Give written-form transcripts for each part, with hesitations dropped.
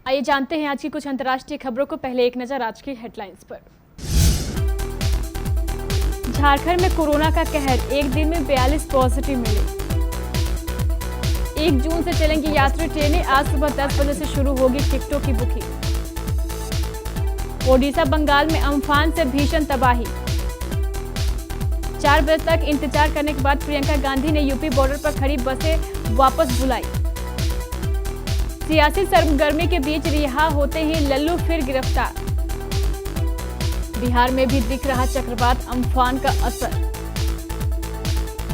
आइए जानते हैं आज की कुछ अंतर्राष्ट्रीय खबरों को। पहले एक नजर आज की हेडलाइंस पर। झारखंड में कोरोना का कहर, एक दिन में 42 पॉजिटिव मिले। 1 जून से चलेंगी यात्री ट्रेनें, आज सुबह 10 बजे से शुरू होगी टिकटों की बुकिंग। ओडिशा बंगाल में अम्फान से भीषण तबाही। 4 बजे तक इंतजार करने के बाद प्रियंका गांधी ने यूपी बॉर्डर पर खड़ी बसें वापस बुलाई। सियासी सरगर्मी के बीच रिहा होते ही लल्लू फिर गिरफ्तार। बिहार में भी दिख रहा चक्रवात अम्फान का असर।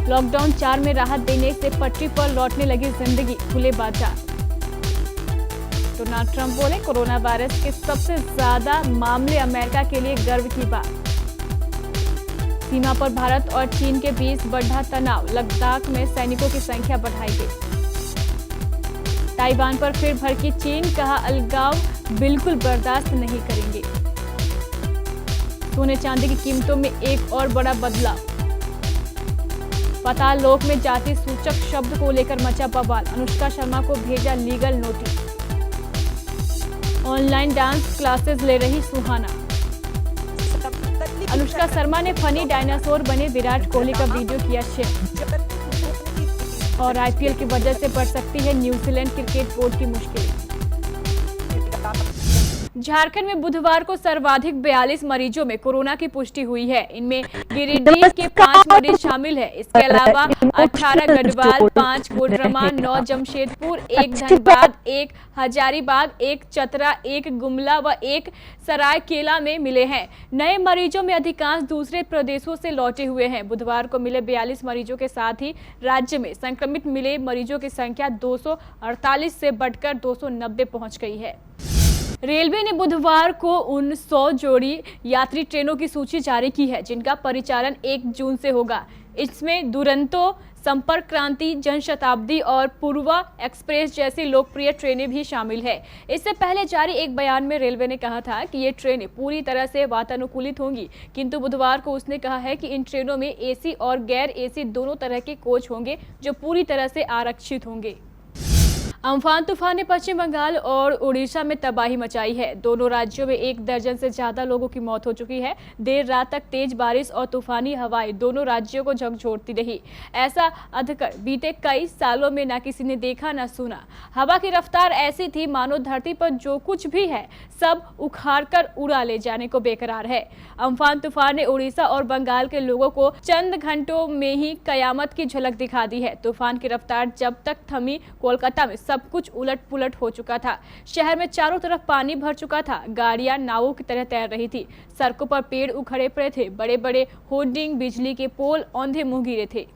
लॉकडाउन 4 में राहत देने से पटरी पर लौटने लगी जिंदगी, खुले बाजार। डोनाल्ड ट्रंप बोले, कोरोना वायरस के सबसे ज्यादा मामले अमेरिका के लिए गर्व की बात। सीमा पर भारत और चीन के बीच बढ़ा तनाव, लद्दाख में सैनिकों की संख्या बढ़ाई गई। ताइवान पर फिर भड़की चीन, कहा अलगाव बिल्कुल बर्दाश्त नहीं करेंगे। सोने चांदी की कीमतों में एक और बड़ा बदलाव। पाताल लोक में जाति सूचक शब्द को लेकर मचा बवाल, अनुष्का शर्मा को भेजा legal notice. Online dance classes ले रही सुहाना। अनुष्का शर्मा ने फनी डायनासोर बने विराट कोहली का वीडियो किया शेयर। और आईपीएल की वजह से बढ़ सकती है न्यूजीलैंड क्रिकेट बोर्ड की मुश्किल। झारखंड में बुधवार को सर्वाधिक 42 मरीजों में कोरोना की पुष्टि हुई है। इनमें गिरिडीह के 5 मरीज शामिल है। इसके अलावा 18 गढ़वाल, 5 कोडरमा, 9 जमशेदपुर, 1 धनबाद, 1 हजारीबाग, 1 चतरा, 1 गुमला व 1 सरायकेला में मिले हैं। नए मरीजों में अधिकांश दूसरे प्रदेशों से लौटे हुए हैं। बुधवार को मिले 42 मरीजों के साथ ही राज्य में संक्रमित मिले मरीजों की संख्या 248 से बढ़कर 290 पहुंच गई है। रेलवे ने बुधवार को उन 100 जोड़ी यात्री ट्रेनों की सूची जारी की है जिनका परिचालन 1 जून से होगा। इसमें दुरंतो, संपर्क क्रांति, जनशताब्दी और पूर्वा एक्सप्रेस जैसी लोकप्रिय ट्रेनें भी शामिल है। इससे पहले जारी एक बयान में रेलवे ने कहा था कि ये ट्रेनें पूरी तरह से वातानुकूलित होंगी, किंतु बुधवार को उसने कहा है कि इन ट्रेनों में एसी और गैर एसी दोनों तरह के कोच होंगे जो पूरी तरह से आरक्षित होंगे। अम्फान तूफान ने पश्चिम बंगाल और उड़ीसा में तबाही मचाई है। दोनों राज्यों में 1 दर्जन से ज्यादा लोगों की मौत हो चुकी है। देर रात तक तेज बारिश और तूफानी हवाएं दोनों राज्यों को झकझोरती रही। ऐसा अधकर बीते कई सालों में न किसी ने देखा न सुना। हवा की रफ्तार ऐसी थी मानो धरती पर जो कुछ भी है सब उखाड़कर उड़ा ले जाने को बेकरार है। अम्फान तूफान ने उड़ीसा और बंगाल के लोगों को चंद घंटों में ही कयामत की झलक दिखा दी है। तूफान की रफ्तार जब तक थमी, कोलकाता में सब कुछ उलट पुलट हो चुका था। शहर में चारों तरफ पानी भर चुका था। गाड़ियां नावों की तरह तैर रही थी। सड़कों पर पेड़ उखड़े पड़े थे। बड़े बड़े होर्डिंग, बिजली के पोल औंधे मुंह गिरे थे।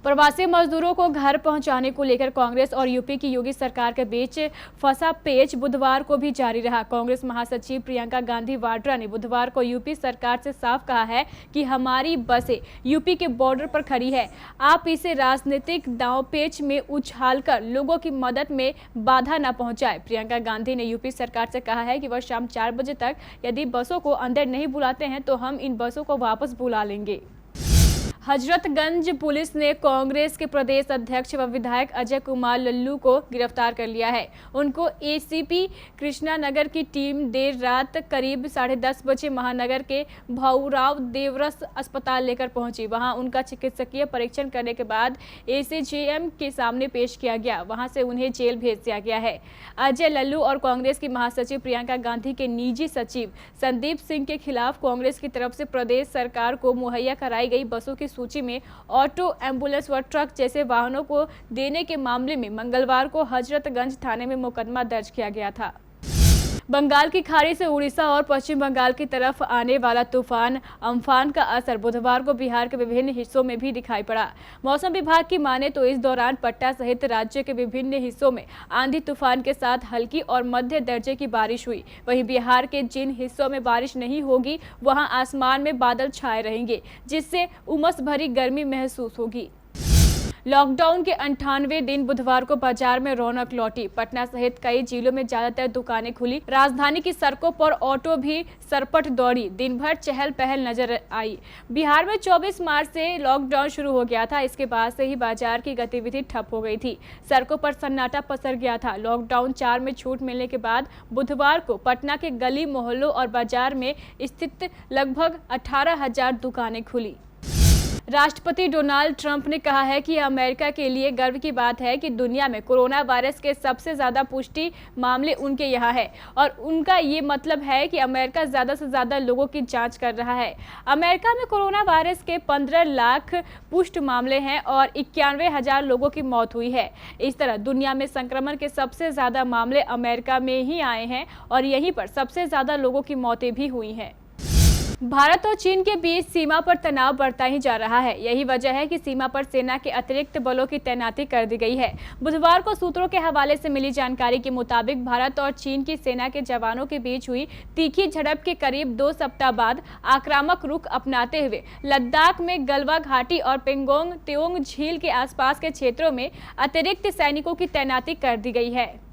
प्रवासी मजदूरों को घर पहुंचाने को लेकर कांग्रेस और यूपी की योगी सरकार के बीच फंसा पेच बुधवार को भी जारी रहा। कांग्रेस महासचिव प्रियंका गांधी वाड्रा ने बुधवार को यूपी सरकार से साफ कहा है कि हमारी बसें यूपी के बॉर्डर पर खड़ी है, आप इसे राजनीतिक दांवपेच में उछालकर लोगों की मदद में बाधा न पहुंचाए। प्रियंका गांधी ने यूपी सरकार से कहा है कि वह शाम 4 बजे तक यदि बसों को अंदर नहीं बुलाते हैं तो हम इन बसों को वापस बुला लेंगे। हजरतगंज पुलिस ने कांग्रेस के प्रदेश अध्यक्ष व विधायक अजय कुमार लल्लू को गिरफ्तार कर लिया है। उनको एसीपी कृष्णानगर की टीम देर रात करीब 10:30 बजे महानगर के भाऊराव देवरस अस्पताल लेकर पहुंची। वहां उनका चिकित्सकीय परीक्षण करने के बाद एसीजेएम के सामने पेश किया गया। वहां से उन्हें जेल भेज दिया गया है। अजय लल्लू और कांग्रेस की महासचिव प्रियंका गांधी के निजी सचिव संदीप सिंह के खिलाफ कांग्रेस की तरफ से प्रदेश सरकार को मुहैया कराई गई बसों की सूची में ऑटो, एम्बुलेंस व ट्रक जैसे वाहनों को देने के मामले में मंगलवार को हजरतगंज थाने में मुकदमा दर्ज किया गया था। बंगाल की खाड़ी से उड़ीसा और पश्चिम बंगाल की तरफ आने वाला तूफान अम्फान का असर बुधवार को बिहार के विभिन्न हिस्सों में भी दिखाई पड़ा। मौसम विभाग की माने तो इस दौरान पटना सहित राज्य के विभिन्न हिस्सों में आंधी तूफान के साथ हल्की और मध्य दर्जे की बारिश हुई। वहीं बिहार के जिन हिस्सों में बारिश नहीं होगी वहां आसमान में बादल छाए रहेंगे, जिससे उमस भरी गर्मी महसूस होगी। लॉकडाउन के 98वें दिन बुधवार को बाजार में रौनक लौटी। पटना सहित कई जिलों में ज्यादातर दुकानें खुली। राजधानी की सड़कों पर ऑटो भी सरपट दौड़ी। दिन भर चहल पहल नजर आई। बिहार में 24 मार्च से लॉकडाउन शुरू हो गया था। इसके बाद से ही बाजार की गतिविधि ठप हो गई थी। सड़कों पर सन्नाटा पसर गया था। लॉकडाउन 4 में छूट मिलने के बाद बुधवार को पटना के गली मोहल्लों और बाजार में स्थित लगभग 18,000 दुकानें खुली। राष्ट्रपति डोनाल्ड ट्रंप ने कहा है कि अमेरिका के लिए गर्व की बात है कि दुनिया में कोरोना वायरस के सबसे ज्यादा पुष्टि मामले उनके यहाँ है और उनका ये मतलब है कि अमेरिका ज्यादा से ज्यादा लोगों की जांच कर रहा है। अमेरिका में कोरोना वायरस के 15 लाख पुष्ट मामले हैं और 91,000 लोगों की मौत हुई है। इस तरह दुनिया में संक्रमण के सबसे ज्यादा मामले अमेरिका में ही आए हैं और यहीं पर सबसे ज्यादा लोगों की मौतें भी हुई हैं। भारत और चीन के बीच सीमा पर तनाव बढ़ता ही जा रहा है। यही वजह है कि सीमा पर सेना के अतिरिक्त बलों की तैनाती कर दी गई है। बुधवार को सूत्रों के हवाले से मिली जानकारी के मुताबिक भारत और चीन की सेना के जवानों के बीच हुई तीखी झड़प के करीब 2 सप्ताह बाद आक्रामक रुख अपनाते हुए लद्दाख में गलवा घाटी और पेंगोंग त्योंग झील के आसपास के क्षेत्रों में अतिरिक्त सैनिकों की तैनाती कर दी गई है।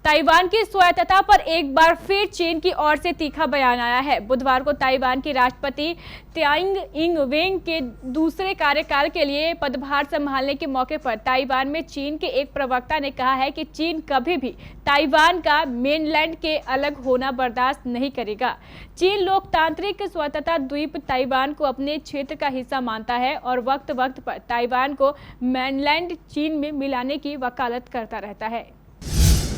ताइवान की स्वायत्तता पर एक बार फिर चीन की ओर से तीखा बयान आया है। बुधवार को ताइवान की राष्ट्रपति त्साई इंग-वेन के दूसरे कार्यकाल के लिए पदभार संभालने के मौके पर ताइवान में चीन के एक प्रवक्ता ने कहा है कि चीन कभी भी ताइवान का मेनलैंड के अलग होना बर्दाश्त नहीं करेगा। चीन लोकतांत्रिक स्वतंत्रता द्वीप ताइवान को अपने क्षेत्र का हिस्सा मानता है और वक्त वक्त पर ताइवान को मेनलैंड चीन में मिलाने की वकालत करता रहता है।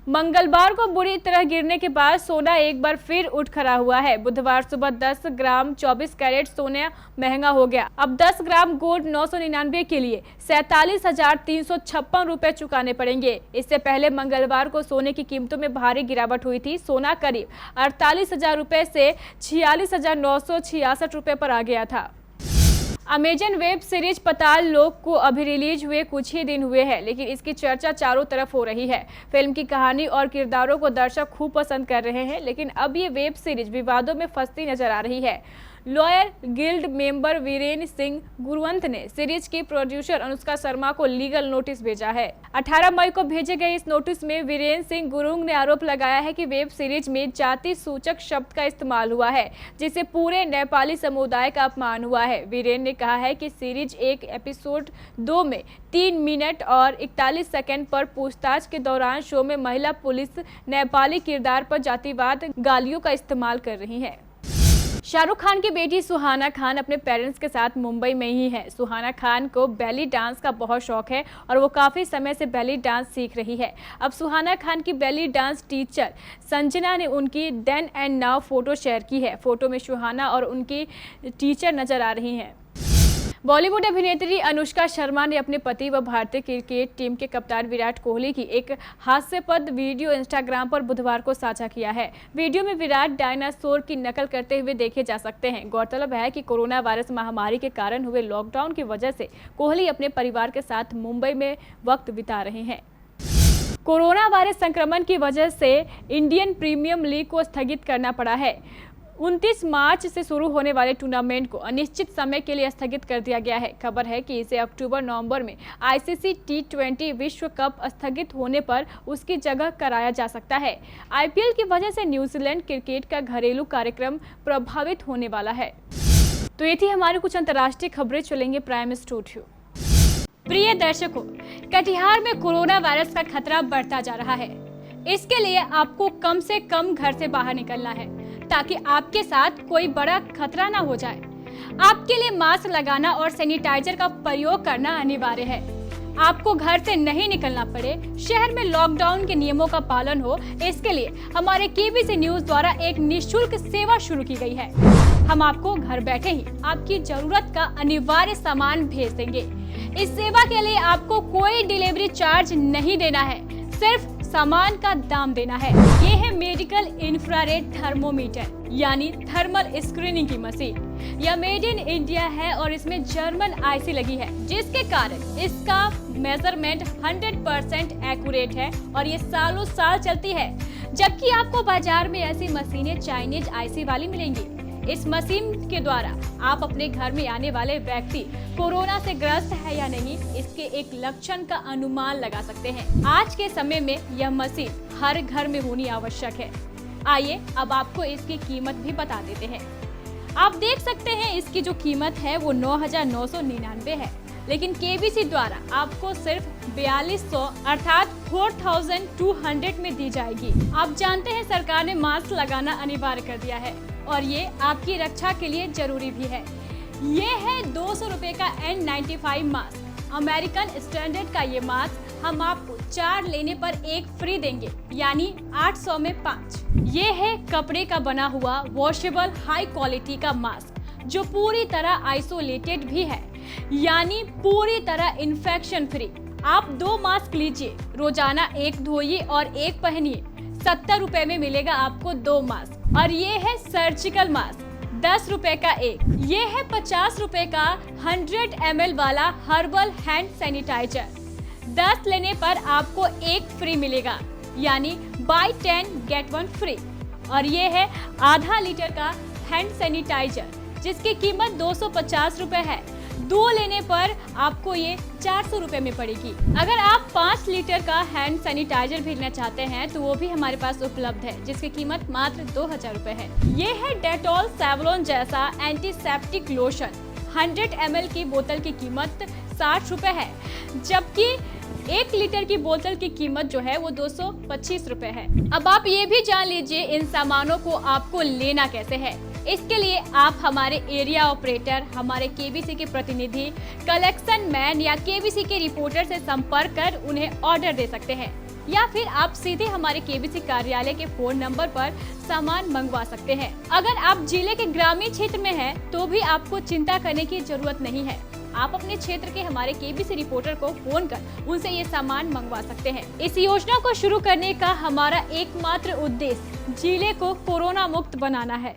मंगलवार को बुरी तरह गिरने के बाद सोना एक बार फिर उठ खड़ा हुआ है। बुधवार सुबह 10 ग्राम 24 कैरेट सोना महंगा हो गया। अब 10 ग्राम गोल्ड 999 के लिए 47,356 रुपए चुकाने पड़ेंगे। इससे पहले मंगलवार को सोने की कीमतों में भारी गिरावट हुई थी। सोना करीब 48,000 रुपए से 46,966 रुपए पर आ गया था। अमेजन वेब सीरीज पाताल लोक को अभी रिलीज हुए कुछ ही दिन हुए हैं, लेकिन इसकी चर्चा चारों तरफ हो रही है। फिल्म की कहानी और किरदारों को दर्शक खूब पसंद कर रहे हैं, लेकिन अब ये वेब सीरीज विवादों में फंसती नजर आ रही है। Lawyer guild member Viren Singh Gurwant ने सीरीज की प्रोड्यूसर अनुष्का शर्मा को लीगल नोटिस भेजा है। 18 मई को भेजे गए इस नोटिस में वीरेन सिंह गुरुंग ने आरोप लगाया है कि वेब सीरीज में जाति सूचक शब्द का इस्तेमाल हुआ है, जिससे पूरे नेपाली समुदाय का अपमान हुआ है। वीरेन ने कहा है कि सीरीज एक एपिसोड 2 में 3 मिनट और 41 सेकंड पर पूछताछ के दौरान शो में महिला पुलिस नेपाली किरदार पर जातिवाद गालियों का इस्तेमाल कर रही है। शाहरुख खान की बेटी सुहाना खान अपने पेरेंट्स के साथ मुंबई में ही है। सुहाना खान को बेली डांस का बहुत शौक है और वो काफ़ी समय से बेली डांस सीख रही है। अब सुहाना खान की बेली डांस टीचर संजना ने उनकी then and now photo share की है। फोटो में सुहाना और उनकी टीचर नजर आ रही हैं। बॉलीवुड अभिनेत्री अनुष्का शर्मा ने अपने पति व भारतीय क्रिकेट टीम के कप्तान विराट कोहली की एक हास्यास्पद वीडियो इंस्टाग्राम पर बुधवार को साझा किया है। वीडियो में विराट डायनासोर की नकल करते हुए देखे जा सकते हैं। गौरतलब है कि कोरोना वायरस महामारी के कारण हुए लॉकडाउन की वजह से कोहली अपने परिवार के साथ मुंबई में वक्त बिता रहे हैं। कोरोना वायरस संक्रमण की वजह से इंडियन प्रीमियर लीग को स्थगित करना पड़ा है। 29 मार्च से शुरू होने वाले टूर्नामेंट को अनिश्चित समय के लिए स्थगित कर दिया गया है। खबर है कि इसे अक्टूबर-नवंबर में आईसीसी T20 विश्व कप स्थगित होने पर उसकी जगह कराया जा सकता है। आईपीएल की वजह से न्यूजीलैंड क्रिकेट का घरेलू कार्यक्रम प्रभावित होने वाला है। तो ये थी हमारी कुछ अंतर्राष्ट्रीय खबरें। चलेंगे प्राइम स्टूडियो। प्रिय दर्शकों, कटिहार में कोरोना वायरस का खतरा बढ़ता जा रहा है। इसके लिए आपको कम से कम घर से बाहर निकलना है ताकि आपके साथ कोई बड़ा खतरा ना हो जाए। आपके लिए मास्क लगाना और सैनिटाइजर का प्रयोग करना अनिवार्य है। आपको घर से नहीं निकलना पड़े, शहर में लॉकडाउन के नियमों का पालन हो, इसके लिए हमारे केबीसी न्यूज द्वारा एक निःशुल्क सेवा शुरू की गई है। हम आपको घर बैठे ही आपकी जरूरत का अनिवार्य सामान भेज देंगे। इस सेवा के लिए आपको कोई डिलीवरी चार्ज नहीं देना है, सिर्फ सामान का दाम देना है। ये है मेडिकल इंफ्रारेड थर्मोमीटर यानी थर्मल स्क्रीनिंग की मशीन। यह मेड इन इंडिया है और इसमें जर्मन आईसी लगी है, जिसके कारण इसका मेजरमेंट 100% एक्यूरेट है और ये सालों साल चलती है। जबकि आपको बाजार में ऐसी मशीनें चाइनीज आईसी वाली मिलेंगी। इस मशीन के द्वारा आप अपने घर में आने वाले व्यक्ति कोरोना से ग्रस्त है या नहीं, इसके एक लक्षण का अनुमान लगा सकते हैं। आज के समय में यह मशीन हर घर में होनी आवश्यक है। आइए अब आपको इसकी कीमत भी बता देते हैं। आप देख सकते हैं इसकी जो कीमत है वो 9,999 है, लेकिन केबीसी द्वारा आपको सिर्फ 4200 अर्थात 4200 में दी जाएगी। आप जानते हैं सरकार ने मास्क लगाना अनिवार्य कर दिया है और ये आपकी रक्षा के लिए जरूरी भी है। ये है 200 रुपए का N95 मास्क। अमेरिकन स्टैंडर्ड का ये मास्क हम आपको 4 लेने पर 1 फ्री देंगे, यानी 800 में 5। ये है कपड़े का बना हुआ वॉशेबल हाई क्वालिटी का मास्क जो पूरी तरह आइसोलेटेड भी है, यानी पूरी तरह इन्फेक्शन फ्री। आप 2 मास्क लीजिए, रोजाना 1 धोइए और 1 पहनिए। 70 रुपए में मिलेगा आपको 2 मास्क। और ये है सर्जिकल मास्क, 10 रुपए का 1। ये है 50 रुपए का 100 ml वाला हर्बल हैंड सैनिटाइजर। 10 लेने पर आपको 1 फ्री मिलेगा, यानी बाय 10 गेट 1 फ्री। और ये है आधा लीटर का हैंड सैनिटाइजर जिसकी कीमत 250 रुपए है। 2 लेने पर आपको ये 400 रुपए में पड़ेगी। अगर आप 5 लीटर का हैंड सैनिटाइजर भेजना चाहते हैं तो वो भी हमारे पास उपलब्ध है, जिसकी कीमत मात्र 2000 रुपए है। ये है डेटॉल सेवलॉन जैसा एंटीसेप्टिक लोशन। 100 ml की बोतल की कीमत 60 रुपए है, जबकि 1 लीटर की बोतल की कीमत जो है वो 225 रुपए है। अब आप ये भी जान लीजिए इन सामानों को आपको लेना कैसे है। इसके लिए आप हमारे एरिया ऑपरेटर, हमारे केबीसी के प्रतिनिधि, कलेक्शन मैन या केबीसी के रिपोर्टर से संपर्क कर उन्हें ऑर्डर दे सकते हैं, या फिर आप सीधे हमारे केबीसी कार्यालय के फोन नंबर पर सामान मंगवा सकते हैं। अगर आप जिले के ग्रामीण क्षेत्र में हैं, तो भी आपको चिंता करने की जरूरत नहीं है। आप अपने क्षेत्र के हमारे केबीसी रिपोर्टर को फोन कर उनसे ये सामान मंगवा सकते हैं। इस योजना को शुरू करने का हमारा एकमात्र उद्देश्य जिले को कोरोना मुक्त बनाना है।